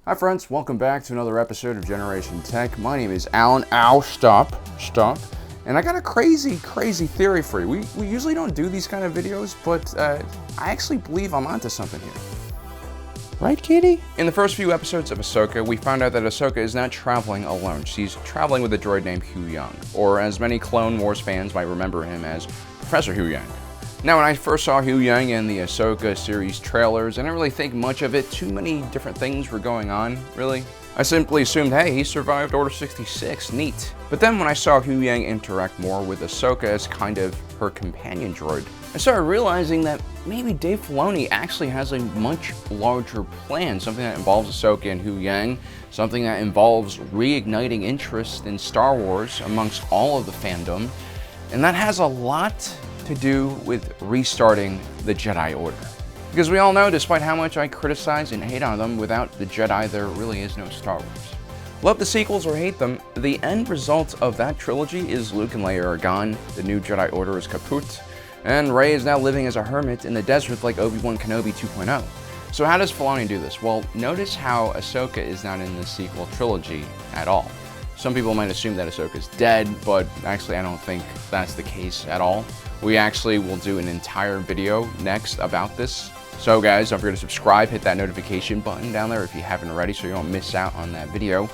Hi friends, welcome back to another episode of Generation Tech. My name is Alan. Ow, stop. And I got a crazy theory for you. We usually don't do these kind of videos, but I actually believe I'm onto something here. Right, Katie? In the first few episodes of Ahsoka, we found out that Ahsoka is not traveling alone. She's traveling with a droid named Huyang, or as many Clone Wars fans might remember him as Professor Huyang. Now, when I first saw Huyang in the Ahsoka series trailers, I didn't really think much of it. Too many different things were going on, really. I simply assumed, hey, he survived Order 66, neat. But then when I saw Huyang interact more with Ahsoka as kind of her companion droid, I started realizing that maybe Dave Filoni actually has a much larger plan, something that involves Ahsoka and Huyang, something that involves reigniting interest in Star Wars amongst all of the fandom, and that has a lot to do with restarting the Jedi Order. Because we all know, despite how much I criticize and hate on them, without the Jedi, there really is no Star Wars. Love the sequels or hate them, the end result of that trilogy is Luke and Leia are gone, the new Jedi Order is kaput, and Rey is now living as a hermit in the desert like Obi-Wan Kenobi 2.0. So how does Filoni do this? Well, notice how Ahsoka is not in the sequel trilogy at all. Some people might assume that Ahsoka is dead, but actually I don't think that's the case at all. We actually will do an entire video next about this. So guys, don't forget to subscribe, hit that notification button down there if you haven't already so you don't miss out on that video.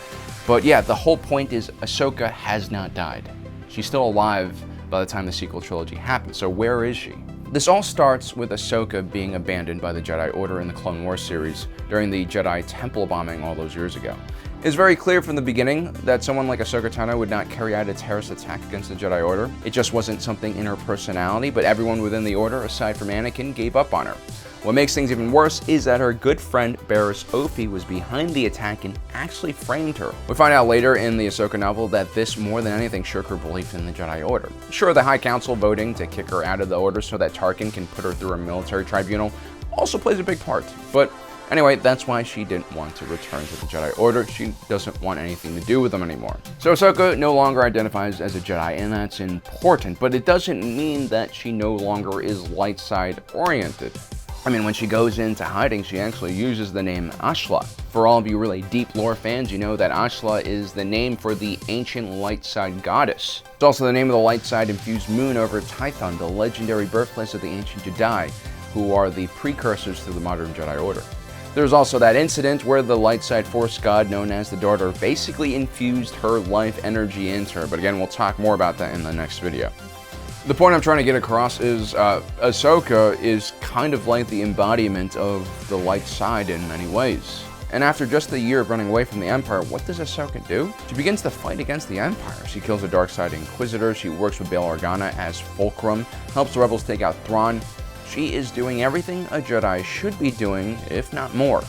But yeah, the whole point is Ahsoka has not died. She's still alive by the time the sequel trilogy happens, so where is she? This all starts with Ahsoka being abandoned by the Jedi Order in the Clone Wars series during the Jedi Temple bombing all those years ago. It's very clear from the beginning that someone like Ahsoka Tano would not carry out a terrorist attack against the Jedi Order. It just wasn't something in her personality, but everyone within the Order, aside from Anakin, gave up on her. What makes things even worse is that her good friend Barriss Offee was behind the attack and actually framed her. We find out later in the Ahsoka novel that this more than anything shook her belief in the Jedi Order. Sure, the High Council voting to kick her out of the Order so that Tarkin can put her through a military tribunal also plays a big part, but anyway, that's why she didn't want to return to the Jedi Order. She doesn't want anything to do with them anymore. So Ahsoka no longer identifies as a Jedi, and that's important, but it doesn't mean that she no longer is light side oriented. I mean, when she goes into hiding, she actually uses the name Ashla. For all of you really deep lore fans, you know that Ashla is the name for the ancient light side goddess. It's also the name of the light side infused moon over Tython, the legendary birthplace of the ancient Jedi, who are the precursors to the modern Jedi Order. There's also that incident where the light side force god known as the Daughter basically infused her life energy into her, but again, we'll talk more about that in the next video. The point I'm trying to get across is Ahsoka is kind of like the embodiment of the light side in many ways. And after just a year of running away from the Empire, what does Ahsoka do? She begins to fight against the Empire. She kills the dark side Inquisitor, she works with Bail Organa as Fulcrum, helps the rebels take out Thrawn. She is doing everything a Jedi should be doing, if not more.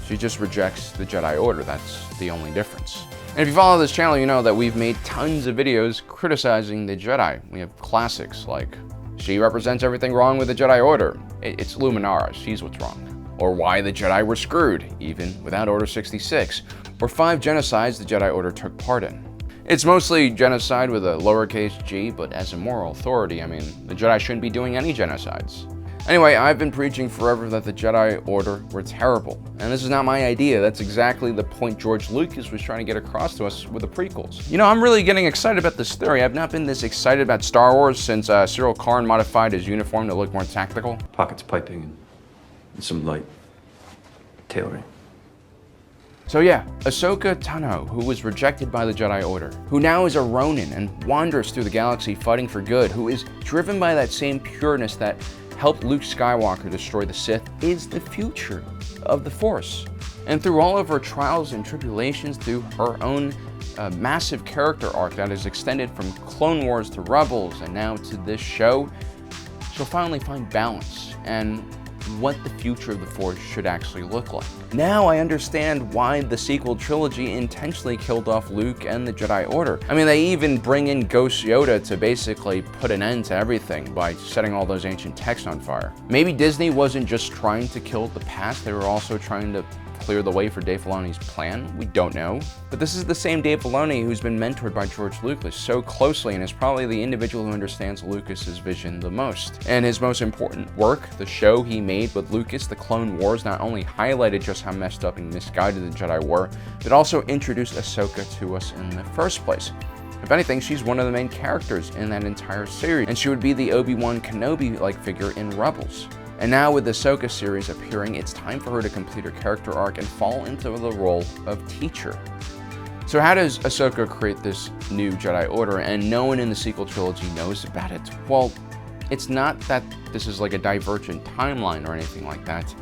She just rejects the Jedi Order, that's the only difference. And if you follow this channel, you know that we've made tons of videos criticizing the Jedi. We have classics like, she represents everything wrong with the Jedi Order. It's Luminara, she's what's wrong. Or why the Jedi were screwed, even without Order 66. Or 5 genocides the Jedi Order took part in. It's mostly genocide with a lowercase g, but as a moral authority, I mean, the Jedi shouldn't be doing any genocides. Anyway, I've been preaching forever that the Jedi Order were terrible, and this is not my idea. That's exactly the point George Lucas was trying to get across to us with the prequels. You know, I'm really getting excited about this theory. I've not been this excited about Star Wars since Cyril Karn modified his uniform to look more tactical. Pockets piping and some light tailoring. So yeah, Ahsoka Tano, who was rejected by the Jedi Order, who now is a Ronin and wanders through the galaxy fighting for good, who is driven by that same pureness that helped Luke Skywalker destroy the Sith, is the future of the Force. And through all of her trials and tribulations, through her own massive character arc that is extended from Clone Wars to Rebels and now to this show, she'll finally find balance and what the future of the Force should actually look like. Now I understand why the sequel trilogy intentionally killed off Luke and the Jedi Order. I mean, they even bring in Ghost Yoda to basically put an end to everything by setting all those ancient texts on fire. Maybe Disney wasn't just trying to kill the past, they were also trying to clear the way for Dave Filoni's plan? We don't know. But this is the same Dave Filoni who's been mentored by George Lucas so closely and is probably the individual who understands Lucas's vision the most. And his most important work, the show he made with Lucas, The Clone Wars, not only highlighted just how messed up and misguided the Jedi were, but also introduced Ahsoka to us in the first place. If anything, she's one of the main characters in that entire series, and she would be the Obi-Wan Kenobi-like figure in Rebels. And now with the Ahsoka series appearing, it's time for her to complete her character arc and fall into the role of teacher. So how does Ahsoka create this new Jedi Order, and no one in the sequel trilogy knows about it? Well, it's not that this is like a divergent timeline or anything like that.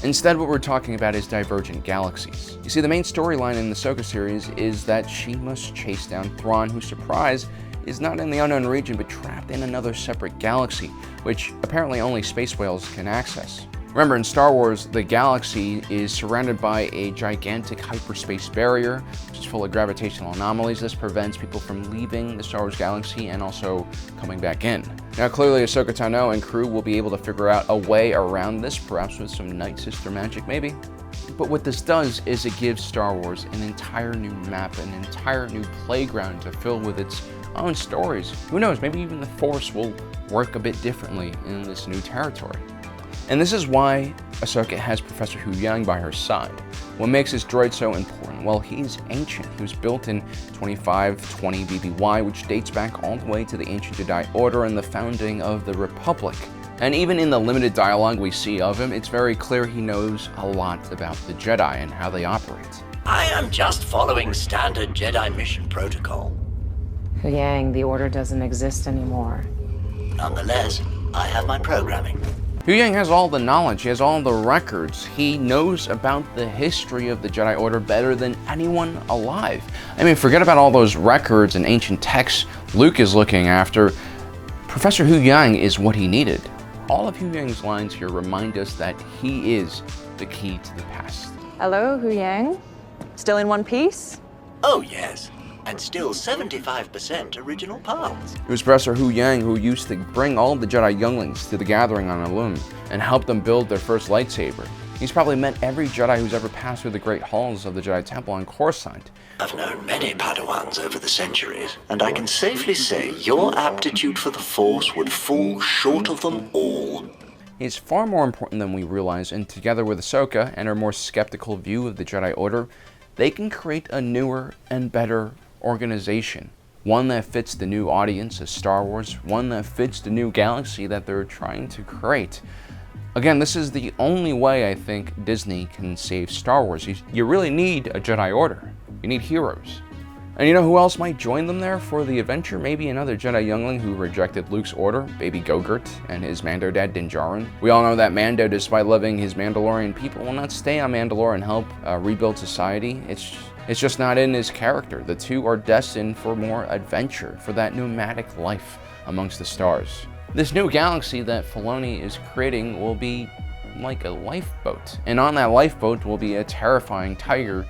Instead, what we're talking about is Divergent Galaxies. You see, the main storyline in the Ahsoka series is that she must chase down Thrawn, who, surprise, is not in the unknown region but trapped in another separate galaxy, which apparently only space whales can access. Remember, in Star Wars, the galaxy is surrounded by a gigantic hyperspace barrier, which is full of gravitational anomalies. This prevents people from leaving the Star Wars galaxy and also coming back in. Now, clearly, Ahsoka Tano and crew will be able to figure out a way around this, perhaps with some Night Sister magic, maybe. But what this does is it gives Star Wars an entire new map, an entire new playground to fill with its own stories. Who knows, maybe even the Force will work a bit differently in this new territory. And this is why Ahsoka has Professor Huyang by her side. What makes this droid so important? Well, he's ancient. He was built in 2520 BBY, which dates back all the way to the ancient Jedi Order and the founding of the Republic. And even in the limited dialogue we see of him, it's very clear he knows a lot about the Jedi and how they operate. I am just following standard Jedi mission protocol. Huyang, the Order doesn't exist anymore. Nonetheless, I have my programming. Huyang has all the knowledge, he has all the records, he knows about the history of the Jedi Order better than anyone alive. I mean, forget about all those records and ancient texts Luke is looking after. Professor Huyang is what he needed. All of Huyang's lines here remind us that he is the key to the past. Hello, Huyang? Still in one piece? Oh yes, and still 75% original parts. It was Professor Huyang who used to bring all the Jedi younglings to the gathering on Ilum and help them build their first lightsaber. He's probably met every Jedi who's ever passed through the great halls of the Jedi Temple on Coruscant. I've known many Padawans over the centuries, and I can safely say your aptitude for the Force would fall short of them all. He's far more important than we realize, and together with Ahsoka and her more skeptical view of the Jedi Order, they can create a newer and better organization. One that fits the new audience of Star Wars, one that fits the new galaxy that they're trying to create. Again, this is the only way I think Disney can save Star Wars. You really need a Jedi Order. You need heroes. And you know who else might join them there for the adventure? Maybe another Jedi youngling who rejected Luke's order, Baby Gogurt, and his Mando dad Din Djarin. We all know that Mando, despite loving his Mandalorian people, will not stay on Mandalore and help rebuild society. It's just not in his character. The two are destined for more adventure, for that nomadic life amongst the stars. This new galaxy that Filoni is creating will be like a lifeboat, and on that lifeboat will be a terrifying tiger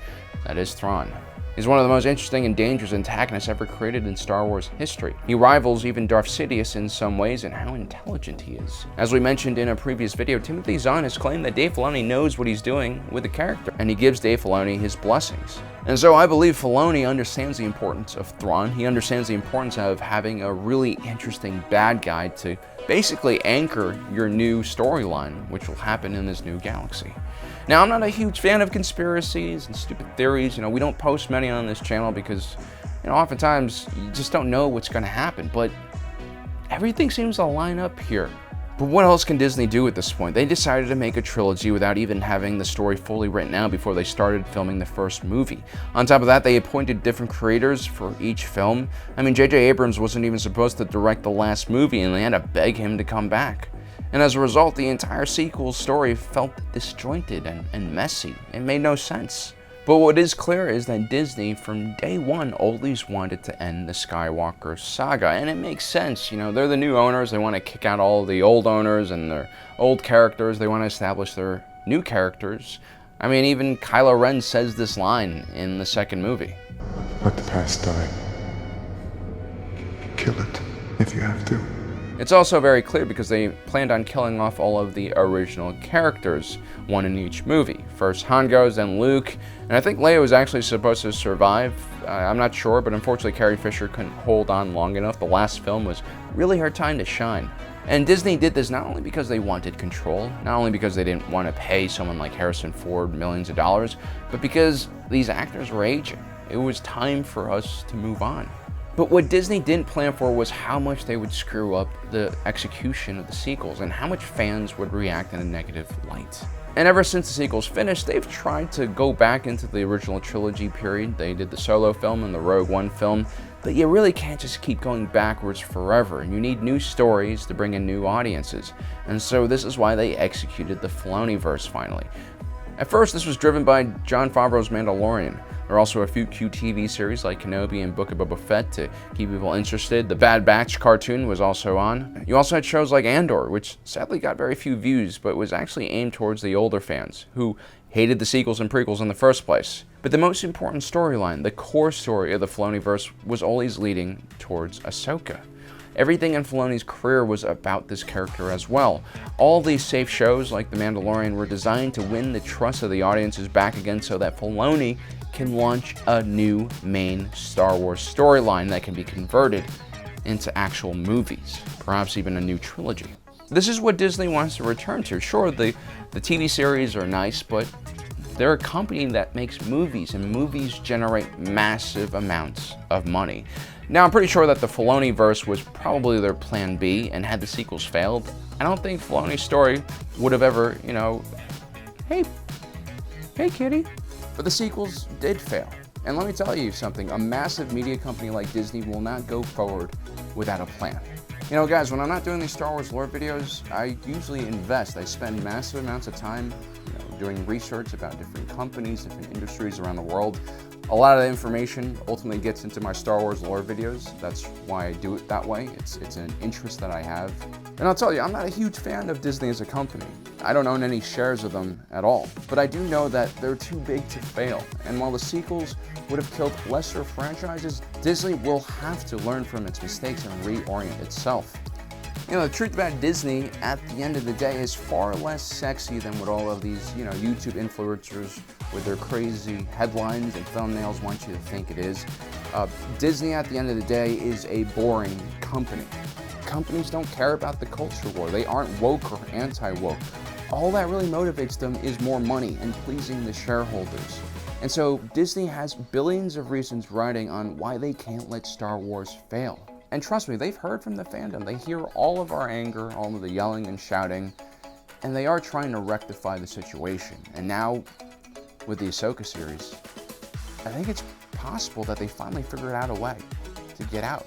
that is Thrawn. He's one of the most interesting and dangerous antagonists ever created in Star Wars history. He rivals even Darth Sidious in some ways in how intelligent he is. As we mentioned in a previous video, Timothy Zahn has claimed that Dave Filoni knows what he's doing with the character, and he gives Dave Filoni his blessings. And so I believe Filoni understands the importance of Thrawn. He understands the importance of having a really interesting bad guy to basically anchor your new storyline, which will happen in this new galaxy. Now, I'm not a huge fan of conspiracies and stupid theories. We don't post many on this channel because, oftentimes you just don't know what's going to happen, but everything seems to line up here. But what else can Disney do at this point? They decided to make a trilogy without even having the story fully written out before they started filming the first movie. On top of that, they appointed different creators for each film. I mean, J.J. Abrams wasn't even supposed to direct the last movie, and they had to beg him to come back. And as a result, the entire sequel story felt disjointed and messy. It made no sense. But what is clear is that Disney, from day one, always wanted to end the Skywalker saga. And it makes sense, they're the new owners, they want to kick out all the old owners and their old characters, they want to establish their new characters. I mean, even Kylo Ren says this line in the second movie. Let the past die. Kill it, if you have to. It's also very clear because they planned on killing off all of the original characters, one in each movie. First Han goes, then Luke, and I think Leia was actually supposed to survive. I'm not sure, but unfortunately Carrie Fisher couldn't hold on long enough. The last film was really her time to shine. And Disney did this not only because they wanted control, not only because they didn't want to pay someone like Harrison Ford millions of dollars, but because these actors were aging. It was time for us to move on. But what Disney didn't plan for was how much they would screw up the execution of the sequels and how much fans would react in a negative light. And ever since the sequels finished, they've tried to go back into the original trilogy period. They did the Solo film and the Rogue One film, but you really can't just keep going backwards forever. You need new stories to bring in new audiences. And so this is why they executed the Filoni-verse finally. At first, this was driven by Jon Favreau's Mandalorian. There are also a few cute TV series like Kenobi and Book of Boba Fett to keep people interested. The Bad Batch cartoon was also on. You also had shows like Andor, which sadly got very few views, but was actually aimed towards the older fans, who hated the sequels and prequels in the first place. But the most important storyline, the core story of the Filoniverse, was always leading towards Ahsoka. Everything in Filoni's career was about this character as well. All these safe shows like The Mandalorian were designed to win the trust of the audiences back again so that Filoni can launch a new main Star Wars storyline that can be converted into actual movies, perhaps even a new trilogy. This is what Disney wants to return to. Sure, the TV series are nice, but they're a company that makes movies, and movies generate massive amounts of money. Now, I'm pretty sure that the Filoni-verse was probably their plan B, and had the sequels failed, I don't think Filoni's story would have ever, hey kitty. But the sequels did fail. And let me tell you something, a massive media company like Disney will not go forward without a plan. Guys, when I'm not doing these Star Wars lore videos, I usually invest. I spend massive amounts of time doing research about different companies, different industries around the world. A lot of the information ultimately gets into my Star Wars lore videos. That's why I do it that way. It's an interest that I have. And I'll tell you, I'm not a huge fan of Disney as a company. I don't own any shares of them at all. But I do know that they're too big to fail. And while the sequels would have killed lesser franchises, Disney will have to learn from its mistakes and reorient itself. The truth about Disney, at the end of the day, is far less sexy than what all of these, YouTube influencers with their crazy headlines and thumbnails want you to think it is. Disney, at the end of the day, is a boring company. Companies don't care about the culture war. They aren't woke or anti-woke. All that really motivates them is more money and pleasing the shareholders. And so Disney has billions of reasons riding on why they can't let Star Wars fail. And trust me, they've heard from the fandom. They hear all of our anger, all of the yelling and shouting, and they are trying to rectify the situation. And now, with the Ahsoka series, I think it's possible that they finally figured out a way to get out.